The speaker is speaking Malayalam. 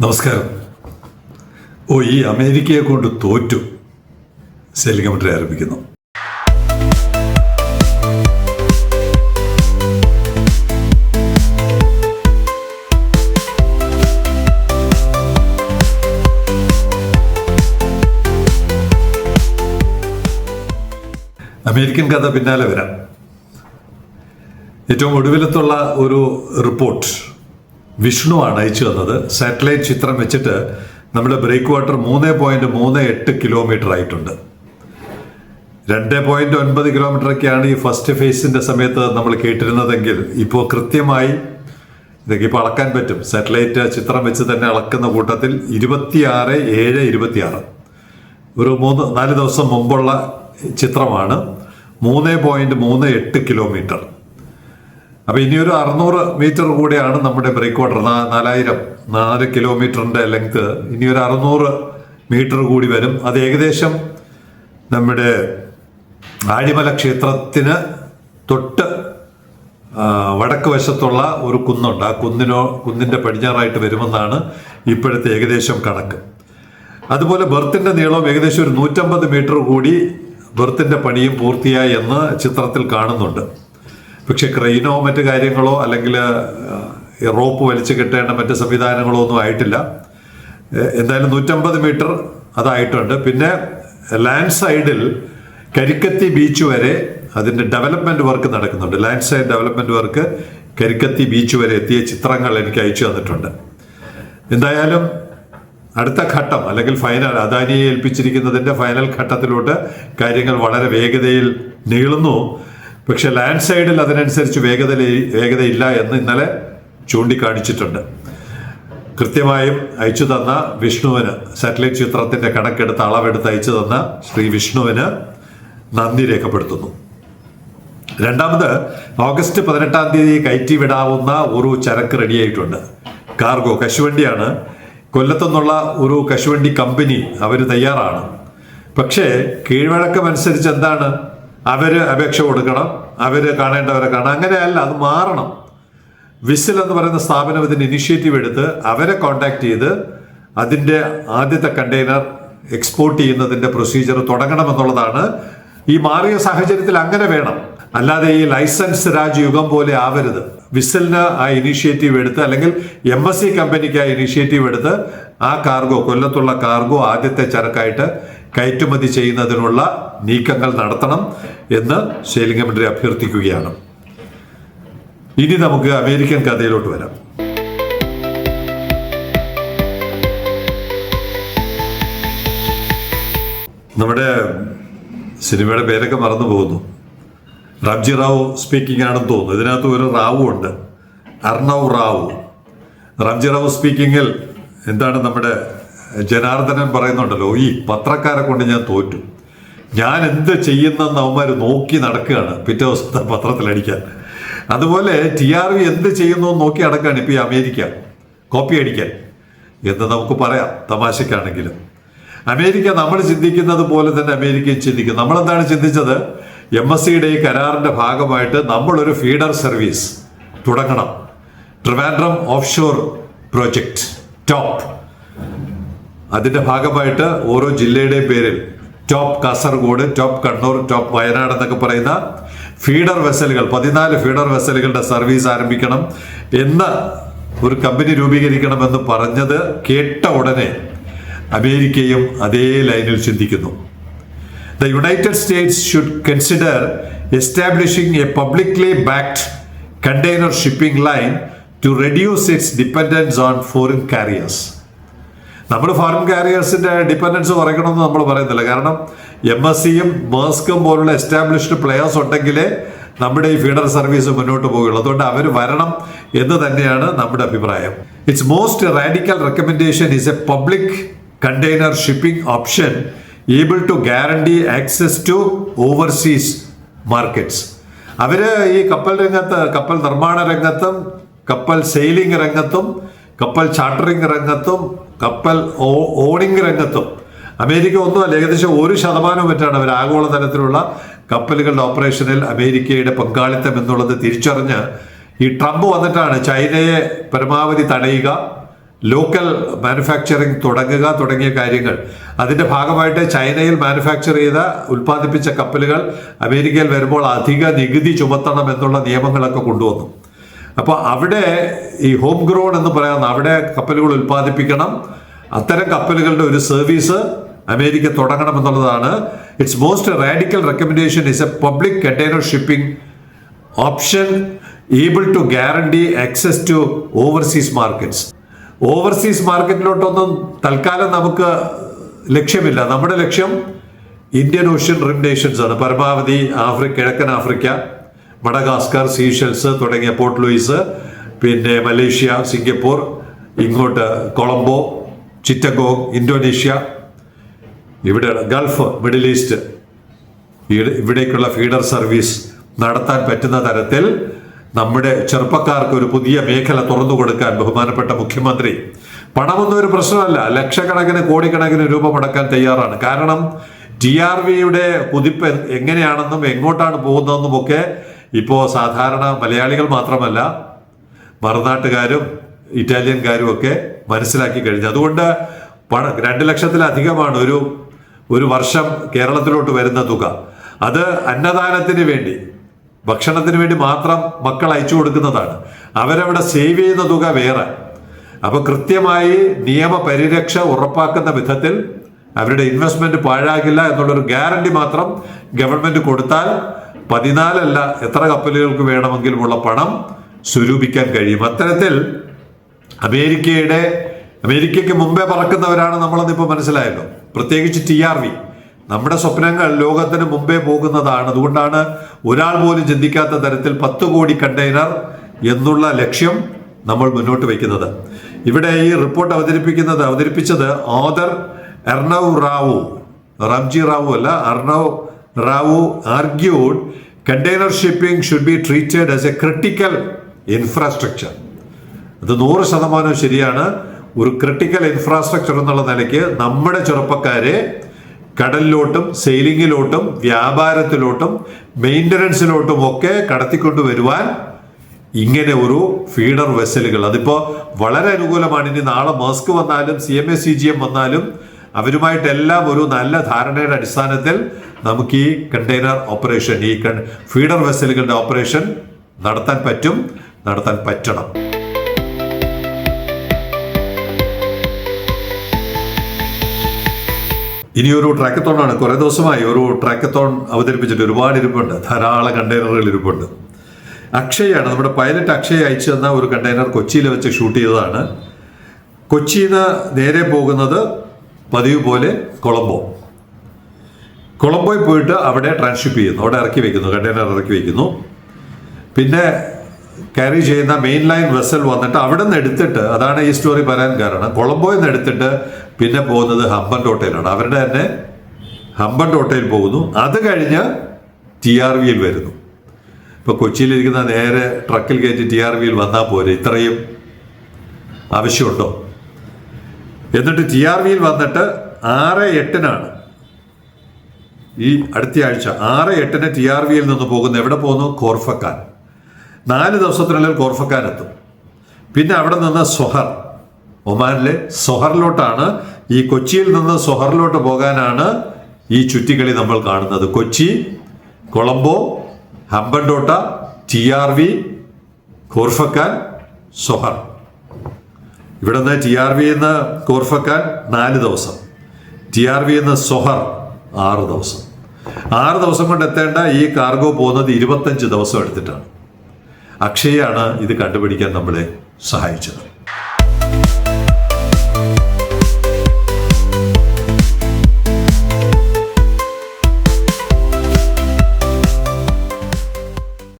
നമസ്കാരം. ഈ അമേരിക്കയെ കൊണ്ട് തോറ്റു സെല്ലിംഗ് കമന്ററി ആരംഭിക്കുന്നു. അമേരിക്കൻ കഥ പിന്നാലെ വരാം. ഏറ്റവും ഒടുവിലത്തുള്ള ഒരു റിപ്പോർട്ട് വിഷ്ണുവാണ് അയച്ചു തന്നത്. സാറ്റലൈറ്റ് ചിത്രം വെച്ചിട്ട് നമ്മുടെ ബ്രേക്ക് വാട്ടർ 3.38 കിലോമീറ്റർ ആയിട്ടുണ്ട്. 2.9 കിലോമീറ്ററൊക്കെയാണ് ഈ ഫസ്റ്റ് ഫേസിന്റെ സമയത്ത് നമ്മൾ കേട്ടിരുന്നതെങ്കിൽ ഇപ്പോൾ കൃത്യമായി ഇതൊക്കെ ഇപ്പോൾ അളക്കാൻ പറ്റും. സാറ്റലൈറ്റ് ചിത്രം വെച്ച് തന്നെ അളക്കുന്ന കൂട്ടത്തിൽ 26/7/26 ഒരു 3-4 ദിവസം മുമ്പുള്ള ചിത്രമാണ്. 3.38 കിലോമീറ്റർ. അപ്പോൾ ഇനിയൊരു 600 മീറ്റർ കൂടെയാണ് നമ്മുടെ ബ്രേക്ക് വാട്ടർ. 4 കിലോമീറ്ററിൻ്റെ ലെങ്ത്. ഇനിയൊരു 600 മീറ്റർ കൂടി വരും. അത് ഏകദേശം നമ്മുടെ ആഴിമല ക്ഷേത്രത്തിന് തൊട്ട് വടക്ക് വശത്തുള്ള ഒരു കുന്നുണ്ട്. ആ കുന്നിൻ്റെ പടിഞ്ഞാറായിട്ട് വരുമെന്നാണ് ഇപ്പോഴത്തെ ഏകദേശം കണക്ക്. അതുപോലെ ബെർത്തിൻ്റെ നീളം ഏകദേശം ഒരു 150 മീറ്റർ കൂടി ബെർത്തിൻ്റെ പണിയും പൂർത്തിയായി എന്ന് ചിത്രത്തിൽ കാണുന്നുണ്ട്. പക്ഷെ ക്രെയിനോ മറ്റു കാര്യങ്ങളോ അല്ലെങ്കിൽ റോപ്പ് വലിച്ചു കെട്ടേണ്ട മറ്റ് സംവിധാനങ്ങളോ ഒന്നും ആയിട്ടില്ല. എന്തായാലും 150 മീറ്റർ അതായിട്ടുണ്ട്. പിന്നെ ലാൻഡ് സൈഡിൽ കരിക്കത്തി ബീച്ച് വരെ അതിൻ്റെ ഡെവലപ്മെൻറ്റ് വർക്ക് നടക്കുന്നുണ്ട്. Land side development work Karikkathi beach വരെ എത്തിയ ചിത്രങ്ങൾ എനിക്ക് അയച്ചു തന്നിട്ടുണ്ട്. എന്തായാലും അടുത്ത ഘട്ടം അല്ലെങ്കിൽ ഫൈനൽ അദാനിയെ ഏൽപ്പിച്ചിരിക്കുന്നതിൻ്റെ ഫൈനൽ ഘട്ടത്തിലോട്ട് കാര്യങ്ങൾ വളരെ വേഗതയിൽ നീളുന്നു. പക്ഷെ ലാൻഡ് സൈഡിൽ അതിനനുസരിച്ച് വേഗതയില്ല എന്ന് ഇന്നലെ ചൂണ്ടിക്കാണിച്ചിട്ടുണ്ട്. കൃത്യമായും അയച്ചു തന്ന വിഷ്ണുവിന്, സാറ്റലൈറ്റ് ചിത്രത്തിന്റെ കണക്കെടുത്ത് അളവെടുത്ത് അയച്ചു തന്ന ശ്രീ വിഷ്ണുവിന് നന്ദി രേഖപ്പെടുത്തുന്നു. രണ്ടാമത്, ഓഗസ്റ്റ് 18 കയറ്റി വിടാവുന്ന ഒരു ചരക്ക് റെഡിയായിട്ടുണ്ട്. കാർഗോ കശുവണ്ടിയാണ്. കൊല്ലത്തുനിന്നുള്ള ഒരു കശുവണ്ടി കമ്പനി അവർ തയ്യാറാണ്. പക്ഷേ കീഴ്വഴക്കം അനുസരിച്ച് എന്താണ്, അവര് അപേക്ഷ കൊടുക്കണം, അവര് കാണേണ്ടവരെ കാണാം. അങ്ങനെയല്ല, അത് മാറണം. വിസിൽ എന്ന് പറയുന്ന സ്ഥാപനം ഇതിന് ഇനിഷ്യേറ്റീവ് എടുത്ത് അവരെ കോണ്ടാക്ട് ചെയ്ത് അതിൻ്റെ ആദ്യത്തെ കണ്ടെയ്നർ എക്സ്പോർട്ട് ചെയ്യുന്നതിൻ്റെ പ്രൊസീജിയർ തുടങ്ങണമെന്നുള്ളതാണ്. ഈ മാറിയ സാഹചര്യത്തിൽ അങ്ങനെ വേണം. അല്ലാതെ ഈ ലൈസൻസ് രാജ് യുഗം പോലെ ആവരുത്. വിസിലിന് ആ ഇനിഷ്യേറ്റീവ് എടുത്ത് അല്ലെങ്കിൽ MSC കമ്പനിക്ക് ആ ഇനിഷ്യേറ്റീവ് എടുത്ത് ആ കാർഗോ, കൊല്ലത്തുള്ള കാർഗോ ആദ്യത്തെ ചരക്കായിട്ട് കയറ്റുമതി ചെയ്യുന്നതിനുള്ള നീക്കങ്ങൾ നടത്തണം എന്ന് സെല്ലിംഗ് കമന്ററി അഭ്യർത്ഥിക്കുകയാണ്. ഇനി നമുക്ക് അമേരിക്കൻ കഥയിലോട്ട് വരാം. നമ്മുടെ സിനിമയുടെ പേരൊക്കെ മറന്നു പോകുന്നു. റാംജി റാവു സ്പീക്കിംഗ് ആണെന്ന് തോന്നുന്നു. ഇതിനകത്ത് ഒരു റാവു ഉണ്ട്, അർണവ് റാവു. റാംജി റാവു സ്പീക്കിങ്ങിൽ എന്താണ് നമ്മുടെ ജനാർദ്ദനൻ പറയുന്നുണ്ടല്ലോ, ഈ പത്രക്കാരെ കൊണ്ട് ഞാൻ തോറ്റു, ഞാൻ എന്ത് ചെയ്യുന്നെന്ന് അവന്മാർ നോക്കി നടക്കുകയാണ് പിറ്റേ ദിവസത്തെ പത്രത്തിലടിക്കാൻ. അതുപോലെ TRV എന്ത് ചെയ്യുന്നു നോക്കി നടക്കുകയാണ് ഇപ്പോൾ ഈ അമേരിക്ക കോപ്പി അടിക്കാൻ എന്ന് നമുക്ക് പറയാം തമാശക്കാണെങ്കിലും. അമേരിക്ക നമ്മൾ ചിന്തിക്കുന്നത് പോലെ തന്നെ അമേരിക്കയും ചിന്തിക്കും. നമ്മളെന്താണ് ചിന്തിച്ചത്, MSCയുടെ ഈ കരാറിൻ്റെ ഭാഗമായിട്ട് നമ്മളൊരു ഫീഡർ സർവീസ് തുടങ്ങണം. Trivandrum offshore project top, അതിൻ്റെ ഭാഗമായിട്ട് ഓരോ ജില്ലയുടെയും പേരിൽ top Kasaragod, top Kannur, top Wayanad എന്നൊക്കെ പറയുന്ന ഫീഡർ വെസലുകൾ, 14 ഫീഡർ വെസലുകളുടെ സർവീസ് ആരംഭിക്കണം എന്ന് ഒരു കമ്പനി രൂപീകരിക്കണമെന്ന് പറഞ്ഞത് കേട്ട ഉടനെ അമേരിക്കയും അതേ ലൈനിൽ ചിന്തിക്കുന്നു. The United States should consider establishing a publicly backed container shipping line to reduce its dependence on foreign carriers. നമ്മൾ ഫോറിൻ കാരിയേഴ്സിന്റെ ഡിപ്പെൻഡൻസ് കുറയ്ക്കണമെന്ന് നമ്മൾ പറയുന്നില്ല. കാരണം MSCയും മേഴ്സ്കും പോലുള്ള എസ്റ്റാബ്ലിഷ്ഡ് പ്ലെയേഴ്സ് ഉണ്ടെങ്കിലേ നമ്മുടെ ഈ ഫീഡർ സർവീസ് മുന്നോട്ട് പോകുകയുള്ളൂ. അതുകൊണ്ട് അവർ വരണം എന്ന് തന്നെയാണ് നമ്മുടെ അഭിപ്രായം. It's most radical recommendation is a public container shipping option able to guarantee access to overseas markets. അവര് ഈ കപ്പൽ രംഗത്ത്, കപ്പൽ നിർമ്മാണ രംഗത്തും കപ്പൽ സെയിലിംഗ് രംഗത്തും കപ്പൽ ചാർട്ടറിംഗ് രംഗത്തും കപ്പൽ ഓണിംഗ് രംഗത്തും അമേരിക്ക ഒന്നുമല്ല, ഏകദേശം 1% മറ്റാണ് അവർ ആഗോളതലത്തിലുള്ള കപ്പലുകളുടെ ഓപ്പറേഷനിൽ അമേരിക്കയുടെ പങ്കാളിത്തം എന്നുള്ളത് തിരിച്ചറിഞ്ഞ് ഈ ട്രംപ് വന്നിട്ടാണ് ചൈനയെ പരമാവധി തടയുക, ലോക്കൽ മാനുഫാക്ചറിങ് തുടങ്ങിയ കാര്യങ്ങൾ. അതിൻ്റെ ഭാഗമായിട്ട് ചൈനയിൽ മാനുഫാക്ചർ ചെയ്ത ഉൽപ്പാദിപ്പിച്ച കപ്പലുകൾ അമേരിക്കയിൽ വരുമ്പോൾ അധിക നികുതി ചുമത്തണം എന്നുള്ള നിയമങ്ങളൊക്കെ കൊണ്ടുവന്നു. അപ്പോൾ അവിടെ ഈ ഹോം ഗ്രോൺ എന്ന് പറയുന്ന അവിടെ കപ്പലുകൾ ഉൽപ്പാദിപ്പിക്കണം. അത്തരം കപ്പലുകളുടെ ഒരു സർവീസ് അമേരിക്ക തുടങ്ങണം എന്നുള്ളതാണ്. It's most radical recommendation is a public container shipping option able to guarantee access to overseas markets. Overseas മാർക്കറ്റിലോട്ടൊന്നും തൽക്കാലം നമുക്ക് ലക്ഷ്യമില്ല. നമ്മുടെ ലക്ഷ്യം ഇന്ത്യൻ ഓഷ്യൻ റിം നേഷൻസ് ആണ്. പരമാവധി കിഴക്കൻ ആഫ്രിക്ക, മഡഗാസ്കർ, സീഷെൽസ് തുടങ്ങിയ പോർട്ട് ലൂയിസ്, പിന്നെ മലേഷ്യ, സിംഗപ്പൂർ, ഇങ്ങോട്ട് കൊളംബോ, ചിറ്റഗോങ്, ഇന്തോനേഷ്യ, ഇവിടെ ഗൾഫ്, മിഡിൽ ഈസ്റ്റ്, ഇവിടേക്കുള്ള ഫീഡർ സർവീസ് നടത്താൻ പറ്റുന്ന തരത്തിൽ നമ്മുടെ ചെറുപ്പക്കാർക്ക് ഒരു പുതിയ മേഖല തുറന്നു കൊടുക്കാൻ ബഹുമാനപ്പെട്ട മുഖ്യമന്ത്രി പണമൊന്നും ഒരു പ്രശ്നമല്ല, ലക്ഷക്കണക്കിന് കോടിക്കണക്കിന് രൂപ മുടക്കാൻ തയ്യാറാണ്. കാരണം TRVയുടെ കുതിപ്പ് എങ്ങനെയാണെന്നും എങ്ങോട്ടാണ് പോകുന്നതെന്നും ഒക്കെ ഇപ്പോൾ സാധാരണ മലയാളികൾ മാത്രമല്ല മറുനാട്ടുകാരും ഇറ്റാലിയൻകാരും ഒക്കെ മനസ്സിലാക്കി കഴിഞ്ഞു. അതുകൊണ്ട് 2 ലക്ഷത്തിലധികമാണ് ഒരു വർഷം കേരളത്തിലോട്ട് വരുന്ന തുക. അത് അന്നദാനത്തിന് വേണ്ടി, ഭക്ഷണത്തിന് വേണ്ടി മാത്രം മക്കൾ അയച്ചു കൊടുക്കുന്നതാണ്. അവരവിടെ സേവ് ചെയ്യുന്ന തുക വേറെ. അപ്പൊ കൃത്യമായി നിയമപരിരക്ഷ ഉറപ്പാക്കുന്ന വിധത്തിൽ അവരുടെ ഇൻവെസ്റ്റ്മെന്റ് പാഴാകില്ല എന്നുള്ളൊരു ഗ്യാരണ്ടി മാത്രം ഗവൺമെന്റ് കൊടുത്താൽ 14 അല്ല എത്ര കപ്പലുകൾക്ക് വേണമെങ്കിലുമുള്ള പണം സ്വരൂപിക്കാൻ കഴിയും. അത്തരത്തിൽ അമേരിക്കയ്ക്ക് മുമ്പേ പറക്കുന്നവരാണ് നമ്മളെന്നിപ്പോൾ മനസ്സിലായല്ലോ. പ്രത്യേകിച്ച് TRV നമ്മുടെ സ്വപ്നങ്ങൾ ലോകത്തിന് മുമ്പേ പോകുന്നതാണ്. അതുകൊണ്ടാണ് ഒരാൾ പോലും ചിന്തിക്കാത്ത തരത്തിൽ 10 കോടി കണ്ടെയ്നർ എന്നുള്ള ലക്ഷ്യം നമ്മൾ മുന്നോട്ട് വയ്ക്കുന്നത്. ഇവിടെ ഈ റിപ്പോർട്ട് അവതരിപ്പിച്ചത് ഓദർ അർണവ് റാവു, റംജി റാവു അല്ല, Arnav Rao argued container shipping should be treated as A critical infrastructure. അത് 100% ശരിയാണ്. ഒരു ക്രിട്ടിക്കൽ ഇൻഫ്രാസ്ട്രക്ചർ എന്നുള്ള നിലയ്ക്ക് നമ്മുടെ ചെറുപ്പക്കാരെ കടലിലോട്ടും സെയിലിങ്ങിലോട്ടും വ്യാപാരത്തിലോട്ടും മെയിൻ്റനൻസിലോട്ടും ഒക്കെ കടത്തിക്കൊണ്ടുവരുവാൻ ഇങ്ങനെ ഒരു ഫീഡർ വെസലുകൾ അതിപ്പോൾ വളരെ അനുകൂലമാണ്. ഇനി നാളെ മാസ്ക് വന്നാലും CMA CGM വന്നാലും അവരുമായിട്ടെല്ലാം ഒരു നല്ല ധാരണയുടെ അടിസ്ഥാനത്തിൽ നമുക്ക് ഈ കണ്ടെയ്നർ ഓപ്പറേഷൻ, ഈ ഫീഡർ വെസലുകളുടെ ഓപ്പറേഷൻ നടത്താൻ പറ്റണം. ഇനിയൊരു ട്രാക്കത്തോണാണ്. കുറേ ദിവസമായി ഒരു ട്രാക്കത്തോൺ അവതരിപ്പിച്ചിട്ട് ഒരുപാട് ഇരിപ്പുണ്ട്, ധാരാളം കണ്ടെയ്നറുകൾ ഇരിപ്പുണ്ട്. അക്ഷയാണ്, നമ്മുടെ പൈലറ്റ് അക്ഷയ് അയച്ചു തന്ന ഒരു കണ്ടെയ്നർ കൊച്ചിയിൽ വെച്ച് ഷൂട്ട് ചെയ്തതാണ്. കൊച്ചിയിൽ നിന്ന് നേരെ പോകുന്നത് പതിവ് പോലെ കൊളംബോയിൽ പോയിട്ട് അവിടെ ട്രാൻസ്ഷിപ്പ് ചെയ്യുന്നു, അവിടെ ഇറക്കി വയ്ക്കുന്നു, കണ്ടെയ്നർ ഇറക്കി വയ്ക്കുന്നു. പിന്നെ ക്യാരി ചെയ്യുന്ന മെയിൻ ലൈൻ വെസൽ വന്നിട്ട് അവിടെ നിന്ന് എടുത്തിട്ട്, അതാണ് ഈ സ്റ്റോറി പറയാൻ കാരണം, കൊളംബോയിൽ നിന്ന് എടുത്തിട്ട് പിന്നെ പോകുന്നത് ഹമ്പൻടോട്ടയിലാണ്. അവരുടെ തന്നെ ഹമ്പൻടോട്ടയിൽ പോകുന്നു. അത് കഴിഞ്ഞ് TRVയിൽ വരുന്നു. ഇപ്പോൾ കൊച്ചിയിലിരിക്കുന്ന നേരെ ട്രക്കിൽ കയറ്റി TRVയിൽ വന്നാൽ പോരെ, ഇത്രയും ആവശ്യമുണ്ടോ? എന്നിട്ട് TRVയിൽ വന്നിട്ട് 6/8 ഈ അടുത്ത ആഴ്ച 6/8 TRVയിൽ നിന്ന് പോകുന്നു. എവിടെ പോകുന്നു? കോർഫക്കാൻ. 4 ദിവസത്തിനുള്ളിൽ കോർഫക്കാൻ എത്തും. പിന്നെ അവിടെ നിന്ന് സൊഹർ, ഒമാനിലെ സൊഹറിലോട്ടാണ്. ഈ കൊച്ചിയിൽ നിന്ന് സൊഹറിലോട്ട് പോകാനാണ് ഈ ചുറ്റിക്കളി നമ്മൾ കാണുന്നത്. Kochi, Colombo, Hambantota, TRV, Khor Fakkan, സൊഹർ. ഇവിടെ നിന്ന് TRVയിൽ നിന്ന് കോർഫക്കാൻ 4 ദിവസം, TRVയിൽ നിന്ന് സൊഹർ 6 ദിവസം. 6 ദിവസം കൊണ്ട് എത്തേണ്ട ഈ കാർഗോ പോകുന്നത് 25 ദിവസം എടുത്തിട്ടാണ്. അക്ഷയാണ് ഇത് കണ്ടുപിടിക്കാൻ നമ്മളെ സഹായിച്ചത്.